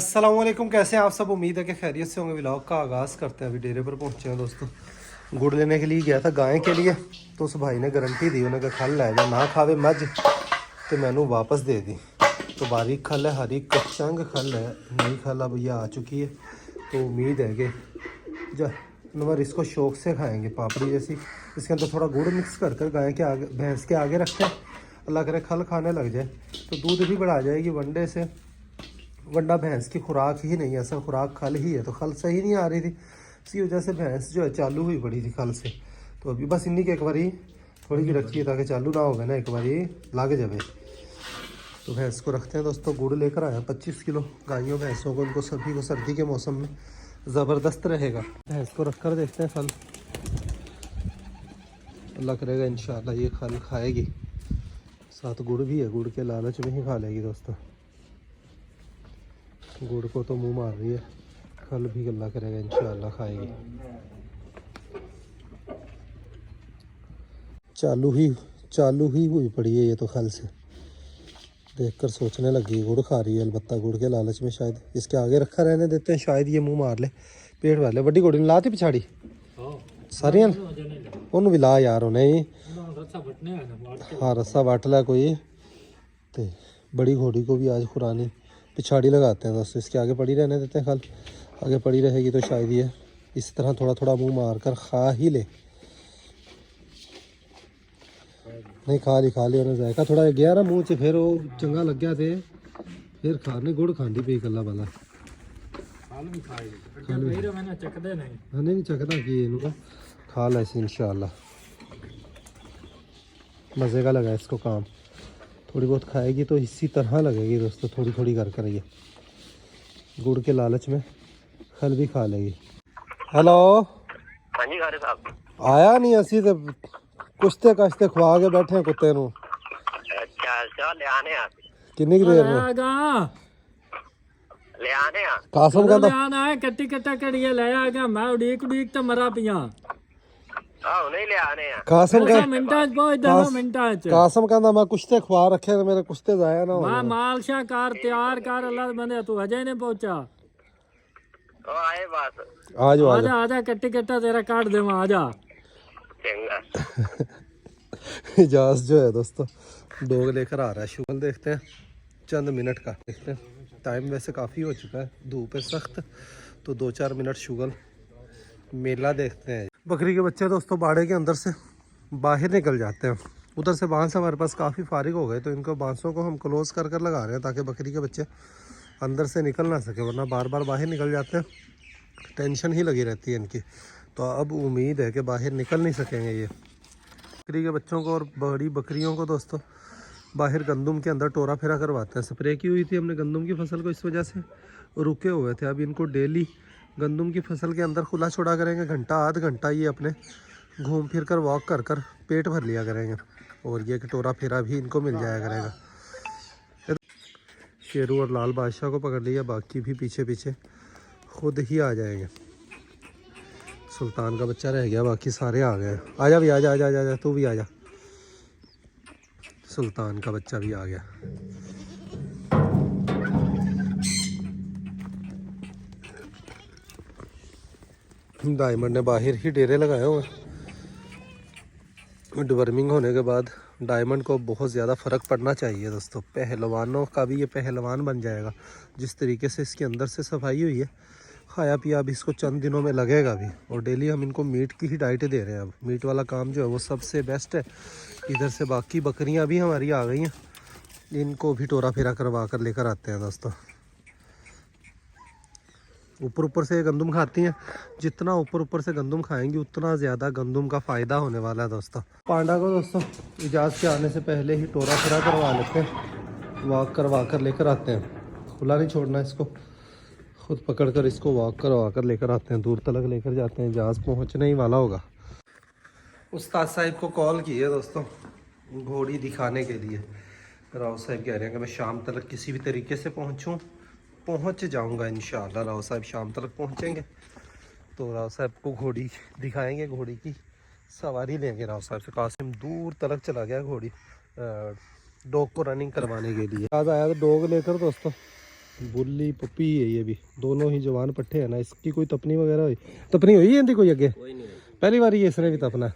अस्सलाम वालेकुम, कैसे हैं आप सब। उम्मीद है कि खैरियत से होंगे। व्लॉग का आगाज़ करते हैं। अभी डेरे पर पहुंचे हैं दोस्तों। गुड़ लेने के लिए गया था गाय के लिए, तो उस भाई ने गारंटी दी, उन्हें खल लै जा ना खावे मझ तो मैनू वापस दे दी। तो बारीक खल है, हरी चंग खल है, नई खल अब ये आ चुकी है। तो उम्मीद है कि नंबर इसको शौक से खाएंगे, पापड़ी जैसी। इसके अंदर थोड़ा गुड़ मिक्स कर कर गाय के आगे, भैंस के आगे रखते हैं। अल्लाह करे खल खाने लग जाए तो दूध भी बढ़ा जाएगी वनडे से। वंडा भैंस की खुराक ही नहीं है, असल खुराक खल ही है। तो खल सही नहीं आ रही थी, इसी वजह से भैंस जो है चालू हुई पड़ी थी खल से। तो अभी बस इन्हीं के एक बारी थोड़ी सी रखी है ताकि चालू ना होगा ना, एक बारी लग जाए। तो भैंस को रखते हैं दोस्तों। गुड़ लेकर आया 25 किलो गायों भैंसों को, उनको सभी को सर्दी के मौसम में ज़बरदस्त रहेगा। भैंस को रख कर देखते हैं खल, अल्लाह करेगा इंशाल्लाह ये खल खाएगी। साथ गुड़ भी है, गुड़ के लालच में ही खा लेगी दोस्तों। गुड़ को तो मुंह मार रही है, खल भी अल्लाह करेगा इंशाल्लाह खाएगी। चालू ही हुई पड़ी है ये तो खल से। देखकर सोचने लगी गुड़ खा रही है, अलबत्ता गुड़ के लालच में शायद इसके आगे रखा रहने देते हैं, शायद ये मुंह मार ले पेट भर ले। वड्डी घोड़ी ने लाती पिछाड़ी सारिया भी ला यार उन्हें। हाँ रस्सा वट ला कोई, तो बड़ी घोड़ी को भी आज खुरानी पिछाड़ी लगाते हैं दोस्तों। इसके आगे पड़ी रहने देते हैं, खल आगे पड़ी रहेगी तो शायद ये इस तरह थोड़ा थोड़ा मुंह मार कर खा ही ले। नहीं खा ली उन्हें जायका थोड़ा गया ना मुँह च, फिर वो चंगा लग गया थे, फिर खाने गुड़ खांदी पई कला वाला। नहीं चखदा कि इनको खा ला इसे इंशाल्लाह। मज़े का लगा इसको काम, थोड़ी बहुत खाएगी तो इसी तरह लगेगी दोस्तों, थोड़ी थोड़ी कर ये गुड़ के लालच में खल भी खा लेगी। हेलो हाँ जी गारे साहब आया नहीं, असी तो कुछते कछते खुआ के बैठे हैं कुत्ते नू। अच्छा ले आने आ किन्नी की देर में ले आने आ कासम कहता आना है कट्टी कट्टा करिए ले आएगा। मैं उड़ीक उड़ीक तो मरा पिया। आओ नहीं ले आने आ कासम कह मिनटा पहुंच 10 मिनटा कासम कहता मैं कुछते खुआ रखे हैं, मेरे कुछते जाया ना हो। मैं मालशा कार तैयार कर अल्लाह बंदे, तू अजय नहीं पहुंचा। ओ आए बात आज आजा आजा कट्टी कट्टा तेरा काट दे, आजा। चंगा इजाज जो है दोस्तों डोग लेकर आ रहा है। शुगल देखते हैं चंद मिनट का, देखते हैं टाइम वैसे काफ़ी हो चुका है, धूप है सख्त, तो 2-4 मिनट शुगल मेला देखते हैं। बकरी के बच्चे दोस्तों बाड़े के अंदर से बाहर निकल जाते हैं। उधर से बांस हमारे पास काफ़ी फारिग हो गए, तो इनको बांसों को हम क्लोज़ कर कर लगा रहे हैं ताकि बकरी के बच्चे अंदर से निकल ना सके, वरना बार बार बाहर निकल जाते हैं, टेंशन ही लगी रहती है इनकी। तो अब उम्मीद है कि बाहर निकल नहीं सकेंगे ये। बकरी के बच्चों को और बड़ी बकरियों को दोस्तों बाहर गंदम के अंदर टोरा फेरा करवाते हैं। स्प्रे की हुई थी हमने गंदम की फसल को, इस वजह से रुके हुए थे। अब इनको डेली गंदम की फसल के अंदर खुला छोड़ा करेंगे, घंटा आध घंटा ये अपने घूम फिर कर वॉक कर कर पेट भर लिया करेंगे, और ये कि टोरा फेरा भी इनको मिल जाया करेगा। शेरू और लाल बादशाह को पकड़ लिया, बाकी भी पीछे पीछे खुद ही आ जाएंगे। सुल्तान का बच्चा रह गया, बाकी सारे आ गए। आजा भी आजा आजा आजा, तू भी आजा। सुल्तान का बच्चा भी आ गया। डायमंड ने बाहर ही डेरे लगाए हुए। डिवर्मिंग होने के बाद डायमंड को बहुत ज़्यादा फ़र्क पड़ना चाहिए दोस्तों। पहलवानों का भी ये पहलवान बन जाएगा। जिस तरीके से इसके अंदर से सफाई हुई है, खाया पिया अब इसको चंद दिनों में लगेगा भी। और डेली हम इनको मीट की ही डाइट दे रहे हैं। अब मीट वाला काम जो है वो सबसे बेस्ट है। इधर से बाकी बकरियां भी हमारी आ गई हैं, इनको भी टोरा फेरा करवा कर लेकर आते हैं दोस्तों। ऊपर से गंदम खाती हैं, जितना ऊपर से गंदम खाएंगी उतना ज़्यादा गंदम का फ़ायदा होने वाला है दोस्तों। पांडा को दोस्तों इजाज़ के आने से पहले ही टोरा फेरा करवा लेते हैं, वॉक करवा कर लेकर आते हैं। खुला नहीं छोड़ना इसको, खुद पकड़ कर इसको वॉक करवा कर लेकर आते हैं, दूर तलक लेकर जाते हैं। इजाज़ पहुँचने ही वाला होगा। उस्ताद साहिब को कॉल की है दोस्तों घोड़ी दिखाने के लिए। राव साहब कह रहे हैं कि मैं शाम तक किसी भी तरीके से पहुंच जाऊंगा इंशाअल्लाह। राव साहब शाम तक पहुंचेंगे तो राव साहब को घोड़ी दिखाएंगे, घोड़ी की सवारी लेंगे राव साहब से। कासिम दूर तलक चला गया घोड़ी डॉग को रनिंग करवाने के लिए। आज आया तो डॉग लेकर दोस्तों, बुल्ली पप्पी है ये भी, दोनों ही जवान पट्ठे है ना। इसकी कोई तपनी वगैरह हुई, तपनी हुई है इनकी कोई अगे? पहली बार इसने भी तपना है।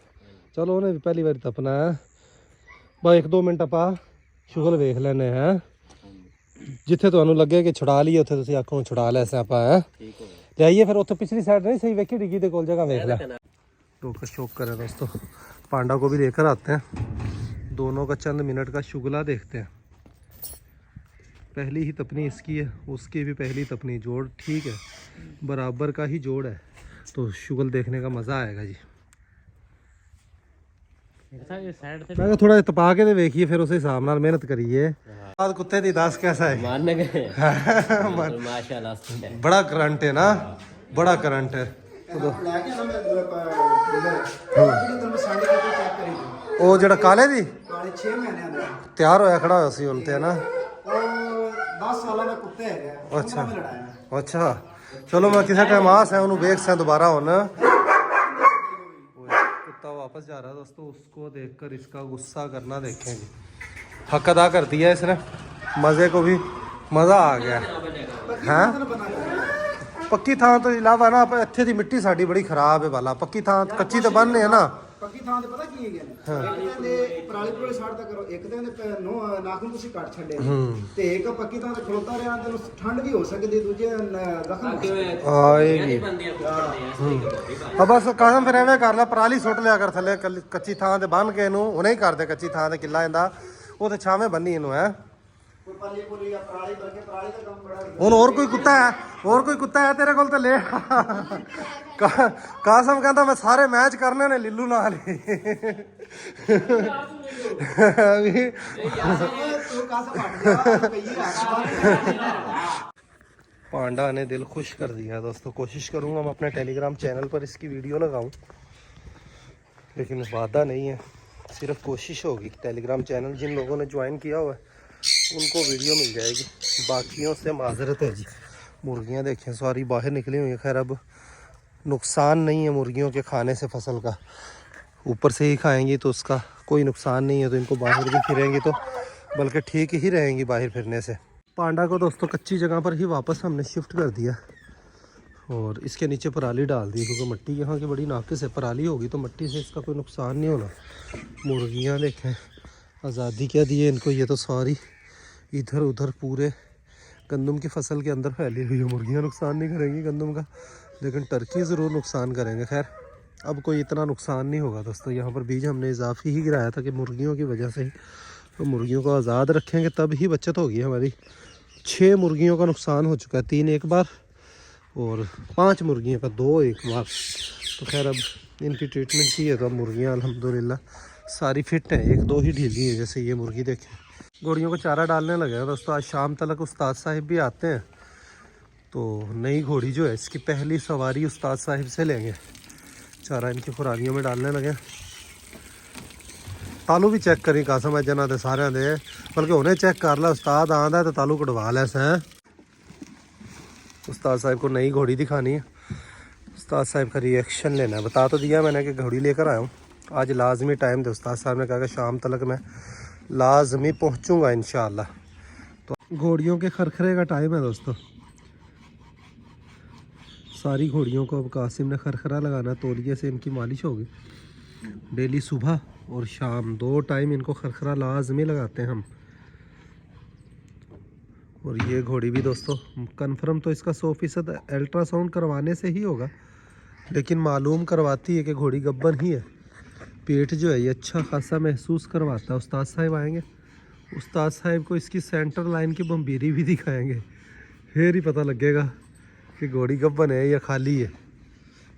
चलो उन्हें भी पहली बार तपना है। बस 1-2 मिनट आपा शुगल वेख लेने हैं, जिथे तुहानू लगे कि छुड़ा लीए उत्थे तुसीं आखो छुड़ा लै असां आपा है। जाइए फिर उत्थे पिछली साइड नहीं सही वेखी डिग्गी दे कोल जगह वेख लै। टोकर शोक करें दोस्तों, पांडा को भी लेकर आते हैं, दोनों का चंद मिनट का शुगला देखते हैं। पहली ही तपनी इसकी है, उसकी भी पहली तपनी, जोड़ ठीक है, बराबर का ही जोड़ है, तो शुगल देखने का मज़ा आएगा जी। मैं कहा थोड़ा तपा के तो देखिए, फिर उस हिसाब नाल मेहनत करिए। बाद कुत्ते दी दस कैसा है? मारने गए माशाल्लाह, बड़ा करंट है ना, बड़ा करंट है। ਉਹ ਜਿਹੜਾ ਕਾਲੇ ਦੀ 6 ਮਹੀਨਿਆਂ ਦਾ ਤਿਆਰ ਹੋਇਆ ਖੜਾ ਹੋਇਆ ਸੀ ਹੁਣ ਤੇ ਨਾ, ਉਹ 10 ਸਾਲਾਂ ਦਾ ਕੁੱਤਾ ਹੈਗਾ। ਅੱਛਾ ਅੱਛਾ, चलो मैं किसी टाइम आस है उन्होंने देख से दोबारा होना। कुत्ता वापस जा रहा है दोस्तों, उसको देखकर इसका गुस्सा करना देखेंगे। हक अदा कर दिया इसने, मज़े को भी मज़ा आ गया है। पक्की थां तो इलावा ना इत्थे दी मिट्टी साड़ी बड़ी खराब है वाला, पक्की थां कच्ची तो बनने है ना। ਪੱਕੀ ਥਾਂ ਤੇ ਪਤਾ ਕੀ ਹੈ ਗੱਲ, ਇੱਕ ਦੇ ਪਰਾਲੀ ਪਰਾਲੀ ਸਾੜ ਤਾਂ ਕਰੋ, ਇੱਕ ਦੇ ਨਾਖੂਨ ਤੁਸੀਂ ਕੱਟ ਛੱਡੇ ਤੇ ਇੱਕ ਪੱਕੀ ਥਾਂ ਤੇ ਖਲੋਤਾ ਰਿਹਾ ਤੇ ਠੰਡ ਵੀ ਹੋ ਸਕਦੀ, ਦੂਜੇ ਜ਼ਖਮ ਆਏਗੀ। ਆ ਬਸ ਕਾਸਮ ਫਿਰ ਐਵੇਂ ਕਰ ਲੈ, ਪਰਾਲੀ ਸੁੱਟ ਲਿਆ ਕਰ ਥੱਲੇ ਕੱਚੀ ਥਾਂ ਤੇ ਬੰਨ ਕੇ ਇਹਨੂੰ, ਹੁਣੇ ਹੀ ਕਰਦੇ ਕੱਚੀ ਥਾਂ ਤੇ ਕਿੱਲਾ ਇਹਦਾ, ਉਹ ਤੇ ਛਾਵੇਂ ਬੰਨੀ ਇਹਨੂੰ ਹੈ। ਕੋਈ ਪੱਲੀ ਪੁੱਲੀ ਜਾਂ ਪਰਾਲੀ ਕਰਕੇ, ਪਰਾਲੀ ਦਾ ਕੰਮ ਬੜਾ। ਹੁਣ ਹੋਰ ਕੋਈ ਕੁੱਤਾ ਹੈ, ਹੋਰ ਕੋਈ ਕੁੱਤਾ ਹੈ ਤੇਰੇ ਕੋਲ ਤੇ ਲੈ। ਕਾਸਮ ਕਹਿੰਦਾ ਮੈਂ ਸਾਰੇ ਮੈਚ ਕਰਨੇ ਨੇ ਲਿੱਲੂ ਨਾਲ ਹੀ। पांडा ने दिल खुश कर दिया दोस्तों। कोशिश करूंगा मैं अपने टेलीग्राम चैनल पर इसकी वीडियो लगाऊं, लेकिन वादा नहीं है, सिर्फ कोशिश होगी। टेलीग्राम चैनल जिन लोगों ने ज्वाइन किया हुआ है उनको वीडियो मिल जाएगी, बाकियों से माजरत है जी। मुर्गियां देखें सारी बाहर निकली हुई है, खैर अब नुकसान नहीं है मुर्गियों के खाने से, फसल का ऊपर से ही खाएंगी तो उसका कोई नुकसान नहीं है, तो इनको बाहर भी फिरेंगी तो बल्कि ठीक ही रहेंगी बाहर फिरने से। पांडा को दोस्तों कच्ची जगह पर ही वापस हमने शिफ्ट कर दिया और इसके नीचे पराली डाल दी, क्योंकि मिट्टी यहाँ की बड़ी नाकिस है, पराली होगी तो मिट्टी से इसका कोई नुकसान नहीं होना। मुर्गियाँ देखें आज़ादी क्या दी है इनको, ये तो सारी इधर उधर पूरे गंदम की फसल के अंदर फैली हुई है। मुर्गियाँ नुकसान नहीं करेंगी गंदम का, लेकिन टर्की ज़रूर नुकसान करेंगे। खैर अब कोई इतना नुकसान नहीं होगा दोस्तों। यहाँ पर बीज हमने इजाफी ही गिराया था कि मुर्गियों की वजह से ही, तो मुर्गियों को आज़ाद रखेंगे तब ही बचत होगी हमारी। 6 मुर्गियों का नुकसान हो चुका है, 3 एक बार और 5 मुर्गियों का 2 एक बार। तो खैर अब इनकी ट्रीटमेंट की है तो अब मुर्गियाँ अल्हम्दुलिल्लाह सारी फिट हैं, 1-2 ही ढीली है, जैसे ये मुर्गी देखें। घोड़ियों को चारा डालने लगे हैं दोस्तों। आज शाम तक उस्ताद साहिब भी आते हैं, तो नई घोड़ी जो है इसकी पहली सवारी उस्ताद साहिब से लेंगे। चारा इनकी खुरालियों में डालने लगे। तालू भी चेक करी कासम जना दे सारे दे, बल्कि उन्हें चेक कर ला, उस्ताद आंदा तो तालू कटवा लै सैं। उस्ताद साहिब को नई घोड़ी दिखानी है, उस्ताद साहिब का रिएक्शन लेना है। बता तो दिया मैंने कि घोड़ी लेकर आया हूँ, आज लाजमी टाइम दे। उस्ताद साहब ने कहा कि शाम तक मैं लाजमी पहुँचूँगा इंशाअल्लाह। तो घोड़ियों के खरखरे का टाइम है दोस्तों। सारी घोड़ियों को अब कासिम ने खरखरा लगाना, तौलिए से इनकी मालिश होगी डेली सुबह और शाम, 2 टाइम इनको खरखरा लाजमी लगाते हैं हम। और ये घोड़ी भी दोस्तों कंफर्म तो इसका 100% अल्ट्रासाउंड करवाने से ही होगा, लेकिन मालूम करवाती है कि घोड़ी गब्बर ही है। पेट जो है ये अच्छा खासा महसूस करवाता है। उस्ताद साहिब आएंगे, उस्ताद साहिब को इसकी सेंटर लाइन की बम्बीरी भी दिखाएंगे, फिर ही पता लगेगा कि घोड़ी गब्बन है या खाली है।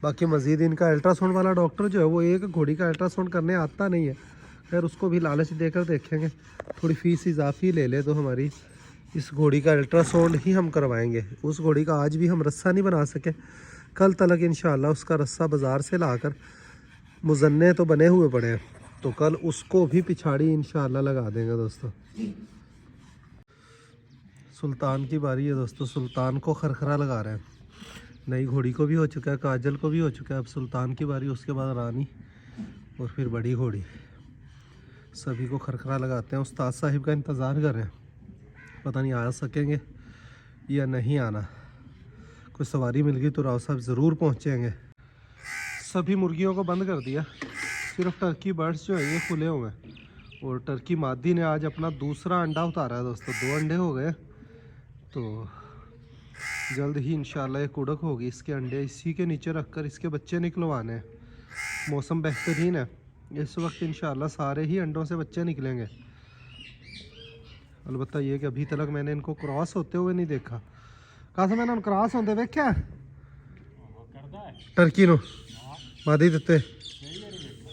बाकी मज़ीद इनका अल्ट्रासाउंड वाला डॉक्टर जो है वो एक घोड़ी का अल्ट्रासाउंड करने आता नहीं है, खैर उसको भी लालच देकर देखेंगे, थोड़ी फीस इजाफी ले ले तो हमारी इस घोड़ी का अल्ट्रासाउंड ही हम करवाएंगे। उस घोड़ी का आज भी हम रस्सा नहीं बना सके, कल तक इंशाल्लाह उसका रस्सा बाज़ार से लाकर, मुजन्ने तो बने हुए पड़े हैं, तो कल उसको भी पिछाड़ी इंशाल्लाह लगा देंगे दोस्तों। सुल्तान की बारी है दोस्तों, सुल्तान को खरखरा लगा रहे हैं। नई घोड़ी को भी हो चुका है, काजल को भी हो चुका है, अब सुल्तान की बारी, उसके बाद रानी और फिर बड़ी घोड़ी। सभी को खरखरा लगाते हैं। उस्ताद साहिब का इंतज़ार कर रहे हैं, पता नहीं आ सकेंगे या नहीं आना। कोई सवारी मिल गई तो राव साहब ज़रूर पहुँचेंगे। सभी मुर्गियों को बंद कर दिया, सिर्फ टर्की बर्ड्स जो है ये खुले हुए हैं। और टर्की मादी ने आज अपना दूसरा अंडा उतारा है दोस्तों, 2 अंडे हो गए। तो जल्द ही इंशाल्लाह एक उड़क होगी, इसके अंडे इसी के नीचे रखकर इसके बच्चे निकलवाने हैं। मौसम बेहतरीन है इस वक्त, इंशाल्लाह सारे ही अंडों से बच्चे निकलेंगे। अलबत्ता ये कि अभी तक मैंने इनको क्रॉस होते हुए नहीं देखा। कहाँ से मैंने क्रॉस होते देखा टर्की नो मादी दिते।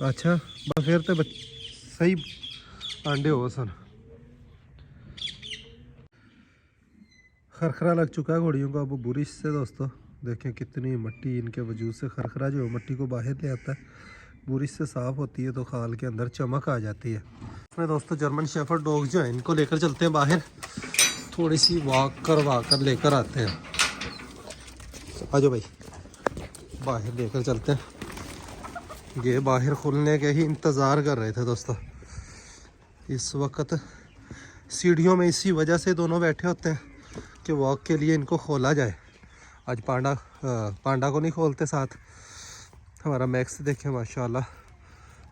अच्छा फिर तो सही अंडे हो सन। खरखरा लग चुका है घोड़ियों को अब बुरिश से दोस्तों। देखें कितनी मट्टी इनके वजूद से, खरखरा जो मट्टी को बाहर ले आता है, बुरिश से साफ़ होती है तो खाल के अंदर चमक आ जाती है। इसमें दोस्तों जर्मन शेफर्ड डॉग जो है इनको लेकर चलते हैं बाहर, थोड़ी सी वॉक करवा कर लेकर आते हैं। आ जाओ भाई, बाहर लेकर चलते हैं। ये बाहर खुलने के ही इंतज़ार कर रहे थे दोस्तों। इस वक्त सीढ़ियों में इसी वजह से दोनों बैठे होते हैं कि वॉक के लिए इनको खोला जाए। आज पांडा को नहीं खोलते साथ। हमारा मैक्स देखें माशाल्लाह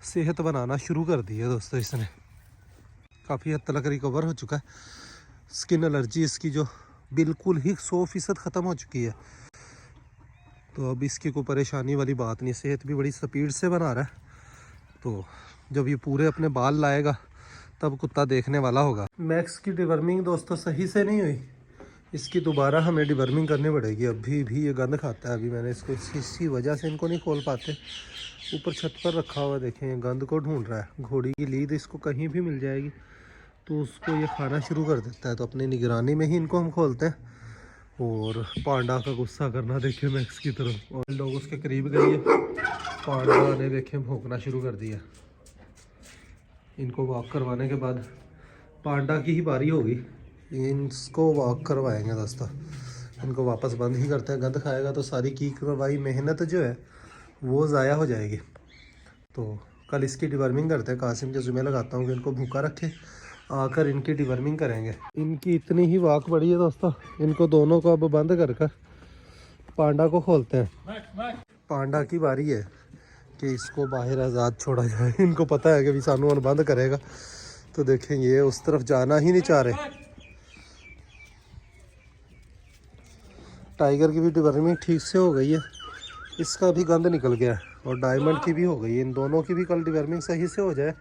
सेहत बनाना शुरू कर दी है दोस्तों इसने, काफ़ी हद तक रिकवर हो चुका है। स्किन एलर्जी इसकी जो बिल्कुल ही 100% ख़त्म हो चुकी है। तो अब इसकी कोई परेशानी वाली बात नहीं, सेहत भी बड़ी स्पीड से बना रहा है। तो जब ये पूरे अपने बाल लाएगा तब कुत्ता देखने वाला होगा। मैक्स की डिवर्मिंग दोस्तों सही से नहीं हुई, इसकी दोबारा हमें डिवर्मिंग करनी पड़ेगी। अभी भी ये गंद खाता है। अभी मैंने इसको इसी वजह से इनको नहीं खोल पाते। ऊपर छत पर रखा हुआ देखें, ये गंद को ढूंढ रहा है। घोड़ी की लीद इसको कहीं भी मिल जाएगी तो उसको ये खाना शुरू कर देता है। तो अपनी निगरानी में ही इनको हम खोलते हैं। और पांडा का गुस्सा करना देखें मैक्स की तरफ, और लोग उसके करीब गए, पांडा ने देखें भौंकना शुरू कर दिया। इनको वॉक करवाने के बाद पांडा की ही बारी होगी, इनको वॉक करवाएंगे दोस्तों। इनको वापस बंद ही करते हैं, गंद खाएगा तो सारी की करवाई मेहनत जो है वो ज़ाया हो जाएगी। तो कल इसकी डिवर्मिंग करते हैं। कासिम के ज़िम्मे लगाता हूँ कि इनको भूखा रखे, आकर इनकी डिवर्मिंग करेंगे। इनकी इतनी ही वाक बड़ी है दोस्तों, इनको दोनों को अब बंद कर पांडा को खोलते हैं। पांडा की बारी है कि इसको बाहर आज़ाद छोड़ा जाए। इनको पता है कि भी सानू बंद करेगा। तो देखें ये उस तरफ जाना ही नहीं चाह रहे। टाइगर की भी डिवर्मिंग ठीक से हो गई है, इसका भी गंद निकल गया है, और डायमंड की भी हो गई है। इन दोनों की भी कल डिवर्मिंग सही से हो जाए,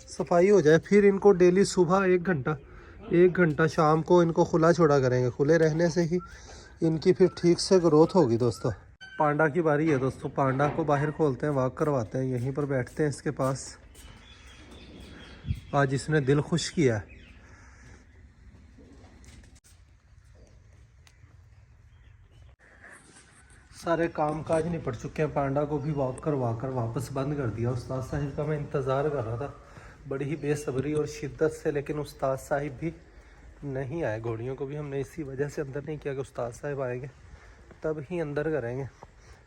सफाई हो जाए, फिर इनको डेली सुबह 1 घंटा शाम को इनको खुला छोड़ा करेंगे। खुले रहने से ही इनकी फिर ठीक से ग्रोथ होगी दोस्तों। पांडा की बारी है दोस्तों, पांडा को बाहर खोलते हैं, वॉक करवाते हैं, यहीं पर बैठते हैं इसके पास। आज इसने दिल खुश किया है। सारे काम काज निपट चुके हैं। पांडा को भी वॉक करवा कर वापस बंद कर दिया। उस्ताद साहिब का मैं इंतज़ार कर रहा था बड़ी ही बेसब्री और शिद्दत से, लेकिन उस्ताद साहिब भी नहीं आए। घोड़ियों को भी हमने इसी वजह से अंदर नहीं किया कि उस्ताद साहिब आएंगे तब ही अंदर करेंगे,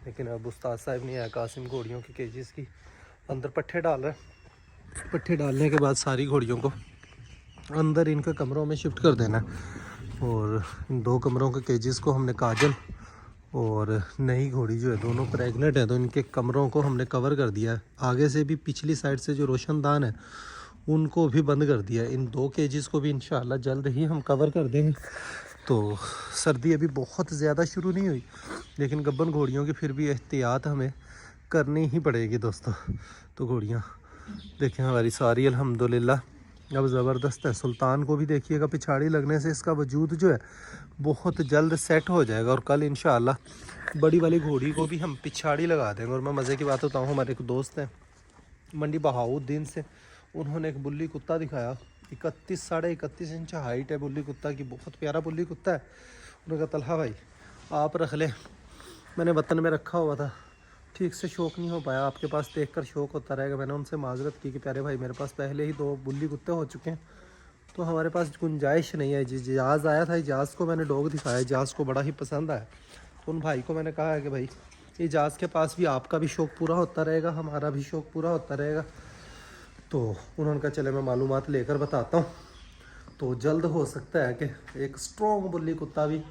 लेकिन अब उस्ताद साहिब नहीं आया। कासिम घोड़ियों की केजेस की अंदर पट्ठे डाल रहे हैं। पट्ठे डालने के बाद सारी घोड़ियों को अंदर इनके कमरों में शिफ्ट कर देना है। और इन 2 कमरों के केजेस को हमने काजल और नई घोड़ी जो है दोनों प्रेग्नेंट है, तो इनके कमरों को हमने कवर कर दिया है। आगे से भी पिछली साइड से जो रोशनदान है उनको भी बंद कर दिया है। इन 2 केजेस को भी इंशाल्लाह जल्द ही हम कवर कर देंगे। तो सर्दी अभी बहुत ज़्यादा शुरू नहीं हुई, लेकिन गब्बन घोड़ियों की फिर भी एहतियात हमें करनी ही पड़ेगी दोस्तों। तो घोड़ियाँ देखें हमारी सारी अल्हम्दुलिल्लाह अब ज़बरदस्त है। सुल्तान को भी देखिएगा, पिछाड़ी लगने से इसका वजूद जो है बहुत जल्द सेट हो जाएगा। और कल इंशाल्लाह बड़ी वाली घोड़ी को भी हम पिछाड़ी लगा देंगे। और मैं मज़े की बात बताऊँ, हमारे एक दोस्त हैं मंडी बहाउद्दीन से, उन्होंने एक बुल्ली कुत्ता दिखाया, 31 साढ़े 31 इंच हाइट है बुल्ली कुत्ता की, बहुत प्यारा बुल्ली कुत्ता है। उन्होंने कहा तलहा भाई आप रख ले, मैंने वतन में रखा हुआ था, ठीक से शौक़ नहीं हो पाया, आपके पास देखकर शौक़ होता रहेगा। मैंने उनसे माजरत की कि प्यारे भाई मेरे पास पहले ही 2 बुल्ली कुत्ते हो चुके हैं, तो हमारे पास गुंजाइश नहीं है। इजाज़ आया था, इजाज़ को मैंने डॉग दिखाया, इजाज़ को बड़ा ही पसंद आया। तो उन भाई को मैंने कहा है कि भाई इजाज़ के पास भी आपका भी शौक़ पूरा होता रहेगा, हमारा भी शौक़ पूरा होता रहेगा। तो उन्होंने कहा चले मैं मालूमात लेकर बताता हूँ। तो जल्द हो सकता है कि एक स्ट्रॉन्ग बुल्ली कुत्ता भी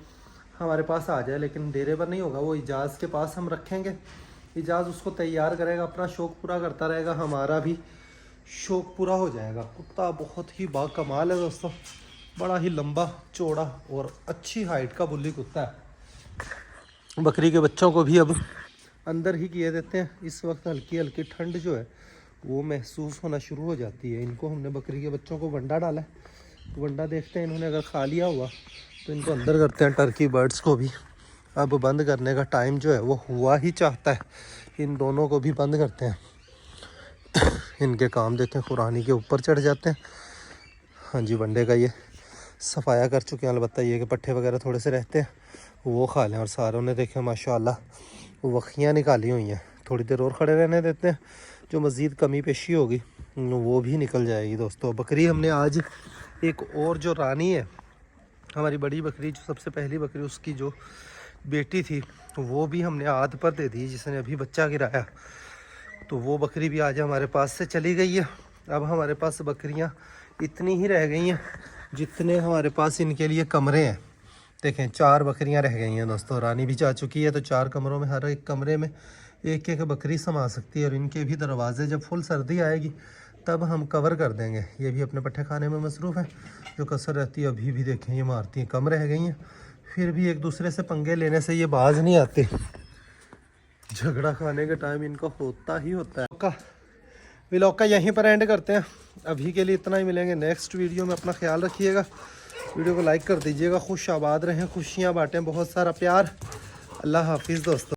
हमारे पास आ जाए, लेकिन डेरे पर नहीं होगा, वो इजाज़ के पास हम रखेंगे। इजाज़ उसको तैयार करेगा, अपना शौक़ पूरा करता रहेगा, हमारा भी शौक़ पूरा हो जाएगा। कुत्ता बहुत ही बाकमाल है दोस्तों, बड़ा ही लंबा चौड़ा और अच्छी हाइट का बुल्ली कुत्ता है। बकरी के बच्चों को भी अब अंदर ही किए देते हैं। इस वक्त हल्की हल्की ठंड जो है वो महसूस होना शुरू हो जाती है। इनको हमने बकरी के बच्चों को वंडा डाला है, तो वंडा देखते हैं, इन्होंने अगर खा लिया हुआ तो इनको अंदर करते हैं। टर्की बर्ड्स को भी अब बंद करने का टाइम जो है वो हुआ ही चाहता है, इन दोनों को भी बंद करते हैं। इनके काम देखें, कुरानी के ऊपर चढ़ जाते हैं। हाँ जी, वंडे का ये सफाया कर चुके हैं, अलबत्ता ये कि पट्टे वगैरह थोड़े से रहते हैं वो खा लें। और सारों ने देखें माशाल्लाह वखियाँ निकाली हुई हैं। थोड़ी देर और खड़े रहने देते हैं, जो मज़ीद कमी पेशी होगी वो भी निकल जाएगी दोस्तों। बकरी हमने आज एक और जो रानी है, हमारी बड़ी बकरी जो सबसे पहली बकरी, उसकी जो बेटी थी वो भी हमने आध पर दे दी, जिसने अभी बच्चा गिराया। तो वो बकरी भी आज हमारे पास से चली गई है। अब हमारे पास बकरियां इतनी ही रह गई हैं जितने हमारे पास इनके लिए कमरे हैं। देखें 4 बकरियां रह गई हैं दोस्तों, रानी भी जा चुकी है। तो 4 कमरों में, हर एक कमरे में एक एक बकरी समा सकती है। और इनके भी दरवाजे जब फुल सर्दी आएगी तब हम कवर कर देंगे। ये भी अपने पट्टे खाने में मसरूफ़ है, जो कसर रहती है। अभी भी देखें ये मारती कम रह गई हैं, फिर भी एक दूसरे से पंगे लेने से ये बाज नहीं आते। झगड़ा खाने के टाइम इनको होता ही होता है। व्लॉग का यहीं पर एंड करते हैं, अभी के लिए इतना ही। मिलेंगे नेक्स्ट वीडियो में, अपना ख्याल रखिएगा, वीडियो को लाइक कर दीजिएगा। खुश आबाद रहें, खुशियाँ बांटें, बहुत सारा प्यार। अल्लाह हाफिज़ दोस्तों।